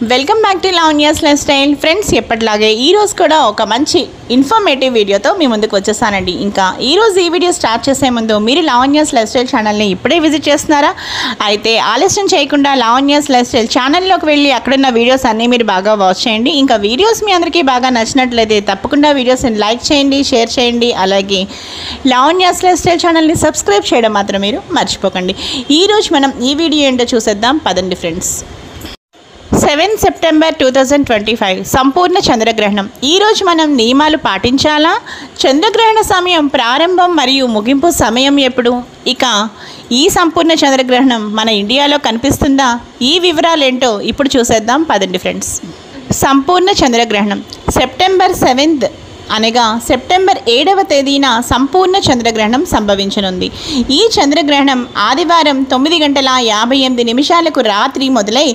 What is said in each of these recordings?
Welcome back to Lavanya's life style friends. ఎప్పటిలాగే ఈరోజు కూడా ఒక మంచి ఇన్ఫర్మేటివ్ వీడియోతో మీ ముందుకు వచ్చేసానండి. ఇంకా ఈరోజు ఈ వీడియో స్టార్ట్ చేసే ముందు మీరు లావణ్యాస్ లైఫ్ స్టైల్ ఛానల్ని ఇప్పుడే విజిట్ చేస్తున్నారా? అయితే ఆలస్యం చేయకుండా లావణ్యాస్ లైఫ్ స్టైల్ ఛానల్లోకి వెళ్ళి అక్కడున్న వీడియోస్ అన్నీ మీరు బాగా వాచ్ చేయండి. ఇంకా వీడియోస్ మీ అందరికీ బాగా నచ్చినట్లయితే తప్పకుండా వీడియోస్ని లైక్ చేయండి, షేర్ చేయండి. అలాగే లావణ్యాస్ లైఫ్ స్టైల్ ఛానల్ని సబ్స్క్రైబ్ చేయడం మాత్రం మీరు మర్చిపోకండి. ఈరోజు మనం ఈ వీడియో ఏంటో చూసేద్దాం పదండి ఫ్రెండ్స్. 7 సెప్టెంబర్ 2025 సంపూర్ణ చంద్రగ్రహణం. ఈరోజు మనం నియమాలు పాటించాలా? చంద్రగ్రహణ సమయం ప్రారంభం మరియు ముగింపు సమయం ఎప్పుడు? ఇక ఈ సంపూర్ణ చంద్రగ్రహణం మన ఇండియాలో కనిపిస్తుందా? ఈ వివరాలు ఏంటో ఇప్పుడు చూసేద్దాం పదండి ఫ్రెండ్స్. సంపూర్ణ చంద్రగ్రహణం సెప్టెంబర్ 7th అనగా సెప్టెంబర్ 7వ తేదీన సంపూర్ణ చంద్రగ్రహణం సంభవించనుంది. ఈ చంద్రగ్రహణం ఆదివారం 9:58 రాత్రి మొదలై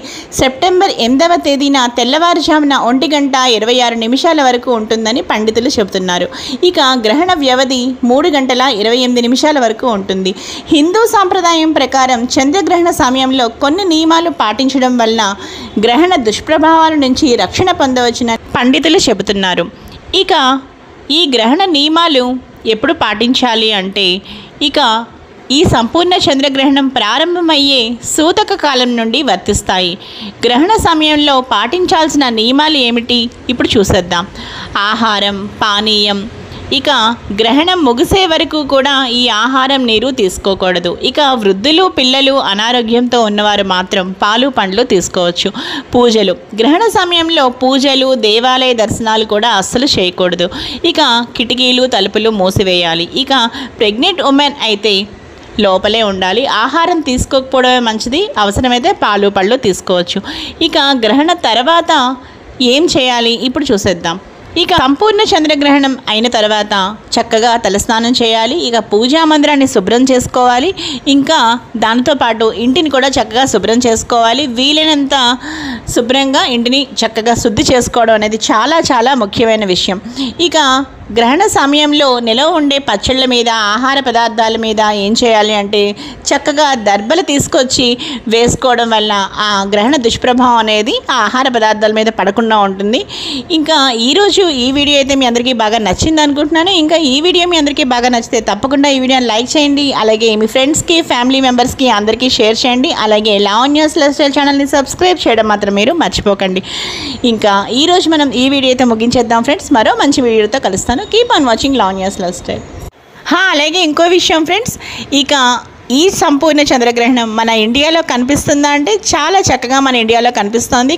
సెప్టెంబర్ 8వ తేదీన తెల్లవారుజామున 1:26 వరకు ఉంటుందని పండితులు చెబుతున్నారు. ఇక గ్రహణ వ్యవధి 3:28 వరకు ఉంటుంది. హిందూ సాంప్రదాయం ప్రకారం చంద్రగ్రహణ సమయంలో కొన్ని నియమాలు పాటించడం వలన గ్రహణ దుష్ప్రభావాల నుంచి రక్షణ పొందవచ్చునని పండితులు చెబుతున్నారు. ఇక ఈ గ్రహణ నియమాలు ఎప్పుడు పాటించాలి అంటే ఇక ఈ సంపూర్ణ చంద్రగ్రహణం ప్రారంభమయ్యే సూతక కాలం నుండి వర్తిస్తాయి. గ్రహణ సమయంలో పాటించాల్సిన నియమాలు ఏమిటి ఇప్పుడు చూసేద్దాం. ఆహారం, పానీయం. ఇక గ్రహణం ముగిసే వరకు కూడా ఈ ఆహారం, నీరు తీసుకోకూడదు. ఇక వృద్ధులు, పిల్లలు, అనారోగ్యంతో ఉన్నవారు మాత్రం పాలు, పండ్లు తీసుకోవచ్చు. పూజలు. గ్రహణ సమయంలో పూజలు, దేవాలయ దర్శనాలు కూడా అస్సలు చేయకూడదు. ఇక కిటికీలు, తలుపులు మూసివేయాలి. ఇక ప్రెగ్నెంట్ ఉమెన్ అయితే లోపలే ఉండాలి. ఆహారం తీసుకోకపోవడమే మంచిది. అవసరమైతే పాలు, పళ్ళు తీసుకోవచ్చు. ఇక గ్రహణ తర్వాత ఏం చేయాలి ఇప్పుడు చూసేద్దాం. ఇక సంపూర్ణ చంద్రగ్రహణం అయిన తర్వాత చక్కగా తలస్నానం చేయాలి. ఇక పూజా మందిరాన్ని శుభ్రం చేసుకోవాలి. ఇంకా దానితో పాటు ఇంటిని కూడా చక్కగా శుభ్రం చేసుకోవాలి. వీలైనంత శుభ్రంగా ఇంటిని చక్కగా శుద్ధి చేసుకోవడం అనేది చాలా చాలా ముఖ్యమైన విషయం. ఇక గ్రహణ సమయంలో నిలవ ఉండే పచ్చళ్ళ మీద, ఆహార పదార్థాల మీద ఏం చేయాలి అంటే చక్కగా దర్బలు తీసుకొచ్చి వేసుకోవడం వల్ల ఆ గ్రహణ దుష్ప్రభావం అనేది ఆ ఆహార పదార్థాల మీద పడకుండా ఉంటుంది. ఇంకా ఈరోజు ఈ వీడియో అయితే మీ అందరికీ బాగా నచ్చింది అనుకుంటున్నాను. ఇంకా ఈ వీడియో మీ అందరికీ బాగా నచ్చితే తప్పకుండా ఈ వీడియోని లైక్ చేయండి. అలాగే మీ ఫ్రెండ్స్కి, ఫ్యామిలీ మెంబర్స్కి అందరికీ షేర్ చేయండి. అలాగే లావణ్యాస్ లైఫ్ స్టైల్ ఛానల్ని సబ్స్క్రైబ్ చేయడం మాత్రం మీరు మర్చిపోకండి. ఇంకా ఈరోజు మనం ఈ వీడియో అయితే ముగించేద్దాం ఫ్రెండ్స్. మరో మంచి వీడియోతో కలుస్తాను. Keep on watching Lavanya's life style. అలాగే ఇంకో విషయం ఫ్రెండ్స్, ఇక ఈ సంపూర్ణ చంద్రగ్రహణం మన ఇండియాలో కనిపిస్తుందా అంటే చాలా చక్కగా మన ఇండియాలో కనిపిస్తోంది.